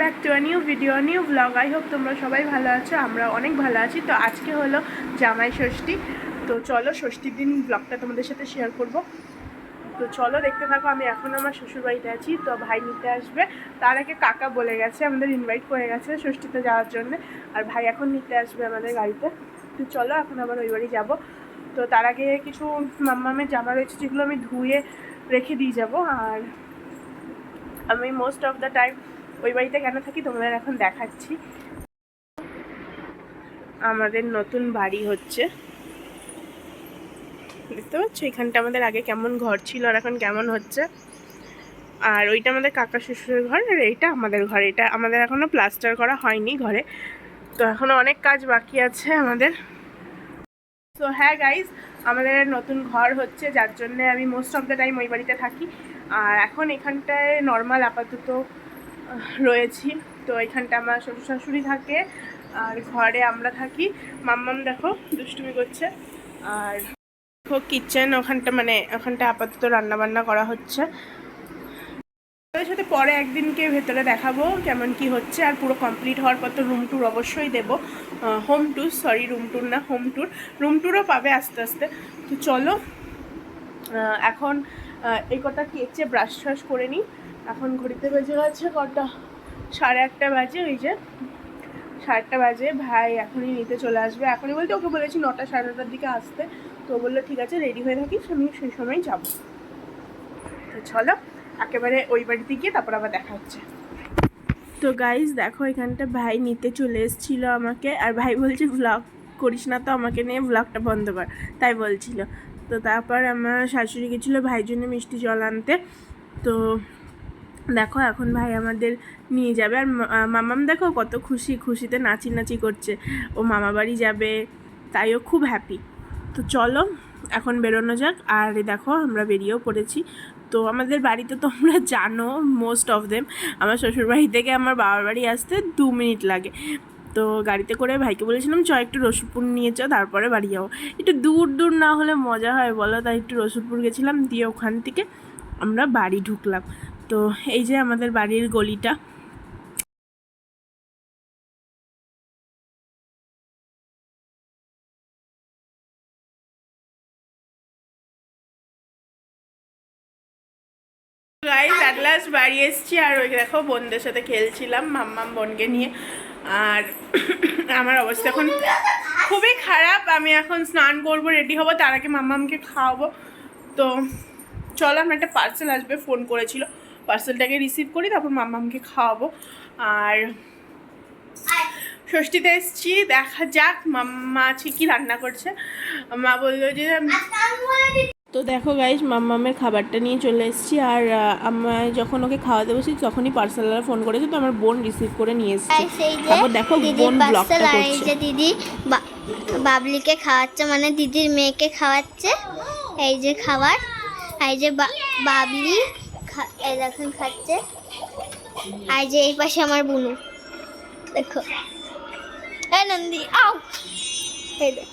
Back to a new video, new blog. I hope তোমরা সবাই ভালো আছো, আমরা অনেক ভালো আছি। তো আজকে হলো জামাই ষষ্ঠী। তো চলো ষষ্ঠীর দিন ব্লগটা তোমাদের সাথে শেয়ার করব। তো চলো দেখতে থাকো। আমি এখন আমার শ্বশুরবাড়িতে আছি, তো ভাই নিতে আসবে। তার আগে কাকা বলে গেছে, আমাদের ইনভাইট করে গেছে ষষ্ঠীতে যাওয়ার জন্য, আর ভাই এখন নিতে আসবে আমাদের গাড়িতে। তো চলো এখন আবার ওই বাড়ি যাবো। তো তার আগে কিছু মাম্মামের জামা রয়েছে যেগুলো আমি ধুয়ে রেখে দিয়ে যাবো। আর আমি মোস্ট অফ দ্য টাইম ওই বাড়িতে কেন থাকি তোমাদের এখন দেখাচ্ছি। আমাদের নতুন বাড়ি হচ্ছে, দেখতে পাচ্ছ এখানটা আমাদের আগে কেমন ঘর ছিল আর এখন কেমন হচ্ছে। আর ওইটা আমাদের কাকা শ্বশুরের ঘর, আর এইটা আমাদের ঘর। এটা আমাদের এখনও প্লাস্টার করা হয়নি ঘরে, তো এখনও অনেক কাজ বাকি আছে আমাদের। তো হ্যাঁ গাইজ, আমাদের নতুন ঘর হচ্ছে, যার জন্য আমি মোস্ট অফ দ্য টাইম ওই বাড়িতে থাকি। আর এখন এখানটায় নর্মাল আপাতত রয়েছি। তো এখানটা আমার শ্বশুর শাশুড়ি থাকে, আর ঘরে আমরা থাকি। মাম্মাম দেখো দুষ্টুমি করছে। আর দেখো কিচেন, ওখানটা আপাতত রান্নাবান্না করা হচ্ছে। তাদের সাথে পরে একদিনকে ভেতরে দেখাবো কেমন কি হচ্ছে। আর পুরো কমপ্লিট হওয়ার পর তো রুম ট্যুর অবশ্যই দেবো। Home tour, sorry room tour না, হোম ট্যুর। রুম ট্যুরও পাবে আস্তে আস্তে। তো চলো এখন এই কটা কেচে ব্রাশ ট্রাশ করে নিই। এখন ঘড়িতে বেজে গেছে কটা, 1:30 বাজে। ওই যে 1:30 বাজে, ভাই এখনই নিতে চলে আসবে। এখনই বলতে ওকে বলেছি 9টা 9:30 দিকে আসতে। তো বললো ঠিক আছে রেডি হয়ে থাকিস, আমি সেই সময় যাবো। তো চলো একেবারে ওই বাড়িতে গিয়ে তারপর আবার দেখা হচ্ছে। তো গাইজ দেখো এখানটা ভাই নিতে চলে এসেছিলো আমাকে, আর ভাই বলছে ব্লগ করিস না তো, আমাকে নিয়ে ব্লগটা বন্ধ কর, তাই বলছিল। তো তারপর আমার শাশুড়ি গেছিলো ভাইয়ের জন্য মিষ্টি জল আনতে। তো দেখো এখন ভাই আমাদের নিয়ে যাবে। আর মামাম দেখো কত খুশিতে নাচি করছে, ও মামা বাড়ি যাবে, তাই ও খুব হ্যাপি। তো চলো এখন বেরোনো যাক। আর দেখো আমরা বেরিয়েও পড়েছি। তো আমাদের বাড়িতে তোমরা জানো মোস্ট অফ দেম, আমার শ্বশুরবাড়ি থেকে আমার বাবার বাড়ি আসতে 2 মিনিট লাগে। তো গাড়িতে করে ভাইকে বলেছিলাম একটু রসুলপুর নিয়ে তারপরে বাড়ি যাবো। একটু দূর না হলে মজা হয় বলো, তাই একটু রসুলপুর গেছিলাম, দিয়ে ওখান থেকে আমরা বাড়ি ঢুকলাম। তো এই যে আমাদের বাড়ির গলিটা। গাইস অ্যাট লাস্ট বাড়ি এসেছি। আর ওই দেখো বোনদের সাথে খেলছিলাম, মাম্মাম বোনকে নিয়ে। আর আমার অবস্থা এখন খুবই খারাপ। আমি এখন স্নান করবো, রেডি হবো, তার আগে মাম্মামকে খাওয়াবো। তো চলো, আমার একটা পার্সেল আসবে, ফোন করেছিল, পার্সেলটাকে রিসিভ করি, তারপর মাম্মামকে খাওয়াবো। আর ষষ্ঠীতে এসেছি, দেখা যাক মাম্মা আছে কি রান্না করছে। মা বললো যে তো দেখো গাইস মাম্মামের খাবারটা নিয়ে চলে এসেছি। আর আমায় যখন ওকে খাওয়াতে বসি তখনই পার্সেলওয়ালা ফোন করেছে, তো আমার বোন রিসিভ করে নিয়ে এসেছে। তারপর দেখো বোন ব্লগটা করছে। এই যে দিদি বাবলিকে খাওয়াচ্ছে, মানে দিদির মেয়েকে খাওয়াচ্ছে। এই যে খাবার, এই যে বাবলি এখন খাচ্ছে। আর যে এই পাশে আমার বুনু দেখো, এই নন্দি আও, এই দেখ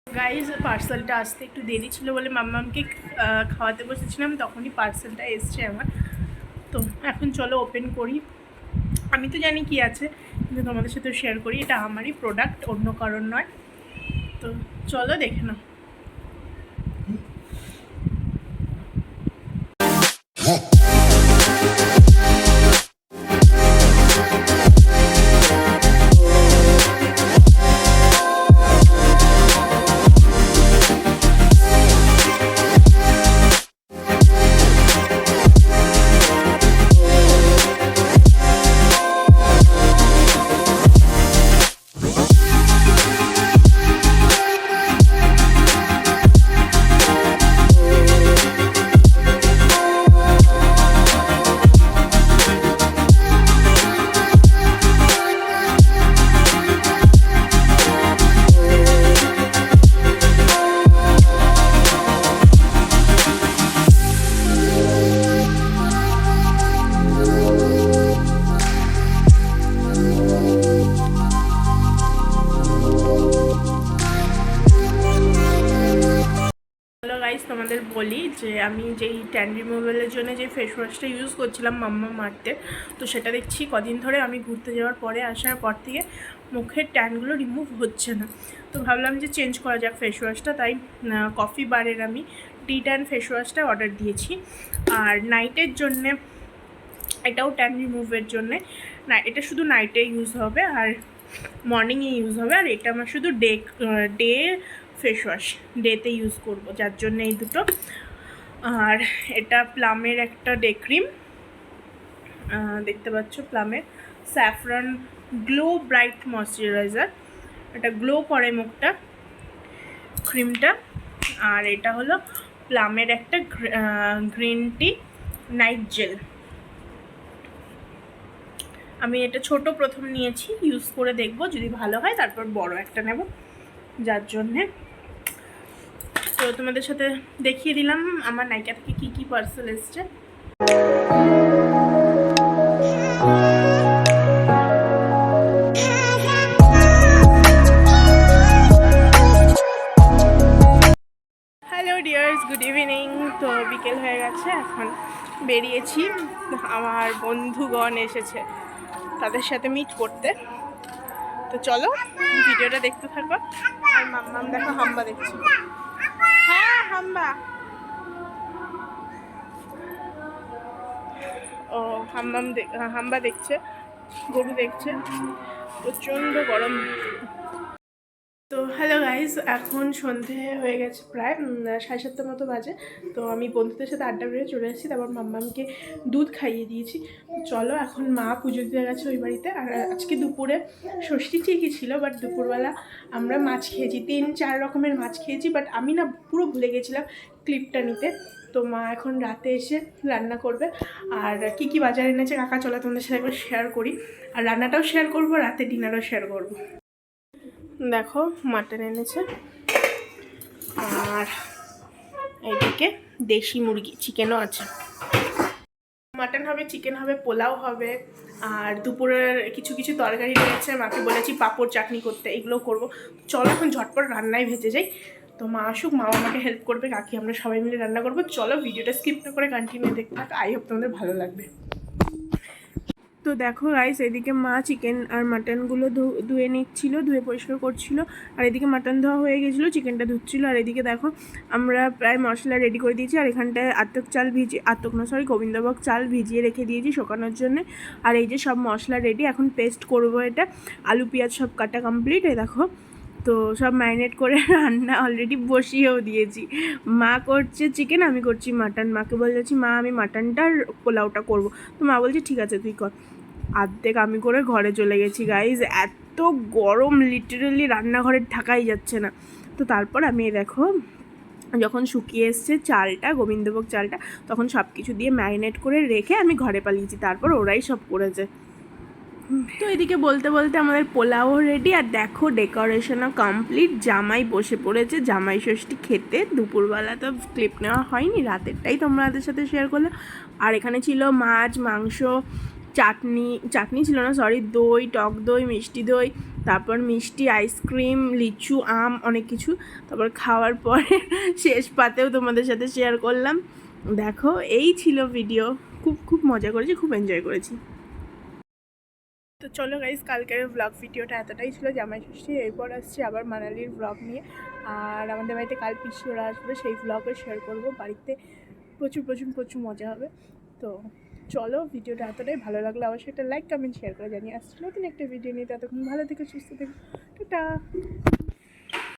গাইজ। পার্সেলটা আসতে একটু দেরি ছিল বলে মাম্মামকে খাওয়াতে বসেছিলাম, তখনই পার্সেলটা এসছে আমার। তো এখন চলো ওপেন করি। আমি তো জানি কি আছে, কিন্তু তোমাদের সাথে শেয়ার করি। এটা আমারই প্রোডাক্ট, অন্য কারণ নয়। তো চলো দেখে নাও। গাইস তোমাদের বলি যে আমি যেই ট্যান রিমুভালের জন্য যে ফেস ওয়াশটা ইউজ করছিলাম মাম্মা মার্টে, তো সেটা দেখছি কদিন ধরে আমি ঘুরতে যাওয়ার পরে আসার পর থেকে মুখের ট্যানগুলো রিমুভ হচ্ছে না। তো ভাবলাম যে চেঞ্জ করা যাক ফেস ওয়াশটা, তাই কফি বারের আমি টি ট্যান ফেস ওয়াশটা অর্ডার দিয়েছি। আর নাইটের জন্যে এটাও ট্যান রিমুভের জন্যে না, এটা শুধু নাইটে ইউজ হবে আর মর্নিংয়ে ইউজ হবে। আর এটা আমার শুধু ডে ফেস ওয়াশ, ডেতে ইউজ করব, যার জন্য এই দুটো। আর এটা প্লামের একটা ডে ক্রিম, দেখতে পাচ্ছ প্লামের স্যাফরন গ্লো ব্রাইট ময়শ্চারাইজার, এটা গ্লো করে মুখটা ক্রিমটা। আর এটা হলো প্লামের একটা গ্রিন টি নাইট জেল। আমি এটা ছোট প্রথম নিয়েছি, ইউজ করে দেখব, যদি ভালো হয় তারপর বড় একটা নেব, যার জন্যে। তো তোমাদের সাথে দেখিয়ে দিলাম আমার নাইকা থেকে কী কী পার্সেল এসছে। Hello dears, good evening. তো বিকেল হয়ে গেছে, এখন বেরিয়েছি, আমার বন্ধুগণ এসেছে তাদের সাথে মিট করতে। তো চলো ভিডিওটা দেখতে থাকো। আর মাম্মাম দেখো হাম্বা দেখছি, হ্যাঁ হাম্বা, ও হাম্বা দেখছে, গরু দেখছে, প্রচণ্ড গরম। তো হ্যালো গাইজ, এখন সন্ধে হয়ে গেছে, প্রায় 7:30 মতো বাজে। তো আমি বন্ধুদের সাথে আড্ডা বেরিয়ে চলে এসেছি, তারপর মাম্মামকে দুধ খাইয়ে দিয়েছি। চলো, এখন মা পুজো দিতে গেছে ওই বাড়িতে। আর আজকে দুপুরে ষষ্ঠী ঠিকই ছিল, বাট দুপুরবেলা আমরা মাছ খেয়েছি, 3-4 রকমের মাছ খেয়েছি, বাট আমি না পুরো ভুলে গেছিলাম ক্লিপটা নিতে। তো মা এখন রাতে এসে রান্না করবে। আর কি কি বাজার এনেছে কাকা, চলো তোমাদের সাথে একবার শেয়ার করি। আর রান্নাটাও শেয়ার করবো, রাতে ডিনারও শেয়ার করবো। দেখো মাটন এনেছে, আর এইদিকে দেশি মুরগি, চিকেনও আছে। মাটন হবে, চিকেন হবে, পোলাও হবে, আর দুপুরের কিছু কিছু তরকারি রয়েছে। মাকে বলেছি পাঁপড় চাটনি করতে, এগুলো করব। চলো এখন ঝটপট রান্নায় ভেজে যাই। তো মা আসুক, মাও আমাকে হেল্প করবে, কাকি আমরা সবাই মিলে রান্না করবো। চলো ভিডিওটা স্কিপ না করে কন্টিনিউ দেখতে থাকো, আই হোপ তোমাদের ভালো লাগবে। তো দেখো গাইস, এদিকে মা চিকেন আর মাটনগুলো ধুয়ে নিচ্ছিল, ধুয়ে পরিষ্কার করছিল। আর এদিকে মাটন ধোয়া হয়ে গেছিলো, চিকেনটা ধুচ্ছিলো। আর এদিকে দেখো আমরা প্রায় মশলা রেডি করে দিয়েছি। আর এখানটায় গোবিন্দভোগ চাল ভিজিয়ে রেখে দিয়েছি শোকানোর জন্য। আর এই যে সব মশলা রেডি, এখন পেস্ট করবো এটা। আলু পেঁয়াজ সব কাটা কমপ্লিট, এই দেখো। তো সব ম্যারিনেট করে রান্না অলরেডি বসিয়েও দিয়েছি। মা করছে চিকেন, আমি করছি মাটন। মাকে বলেছি মা আমি মাটনটার পোলাওটা করবো। তো মা বলছে ঠিক আছে তুই কর। আর্ধেক আমি করে ঘরে চলে গেছি গাইজ, এত গরম, লিটারেলি রান্নাঘরে থাকাই যাচ্ছে না। তো তারপর আমি দেখো যখন শুকিয়ে এসছে চালটা, গোবিন্দভোগ চালটা, তখন সব কিছু দিয়ে ম্যারিনেট করে রেখে আমি ঘরে পালিয়েছি। তারপর ওরাই সব করেছে। তো এদিকে বলতে বলতে আমাদের পোলাও রেডি। আর দেখো ডেকোরেশনও কমপ্লিট, জামাই বসে পড়েছে জামাই ষষ্ঠী খেতে। দুপুরবেলা তো ক্লিপ নেওয়া হয়নি, রাতেরটাই তোমাদের সাথে শেয়ার করলাম। আর এখানে ছিল মাছ, মাংস, চাটনি ছিল না সরি, দই, টক দই, মিষ্টি দই, তারপর মিষ্টি, আইসক্রিম, লিচু, আম, অনেক কিছু। তারপর খাওয়ার পরে শেষ পাতেও তোমাদের সাথে শেয়ার করলাম। দেখো এই ছিল ভিডিও, খুব খুব মজা করেছি, খুব এনজয় করেছি। তো চলো গাইজ, কালকের ব্লগ ভিডিওটা এতটাই ছিল জামাই ষষ্ঠী। এরপর আসছি আবার মানালির ব্লগ নিয়ে। আর আমাদের বাড়িতে কাল পিসি ওরা আসবে, সেই ব্লগও শেয়ার করবো। বাড়িতে প্রচুর প্রচুর প্রচুর মজা হবে। তো চলো, ভিডিওটা এতটাই ভালো লাগলো, অবশ্যই একটা লাইক কমেন্ট শেয়ার করে জানিয়ে আসছি নতুন একটা ভিডিও নিয়ে। ততক্ষণ ভালো থেকে সুস্থ থেকে টাটা।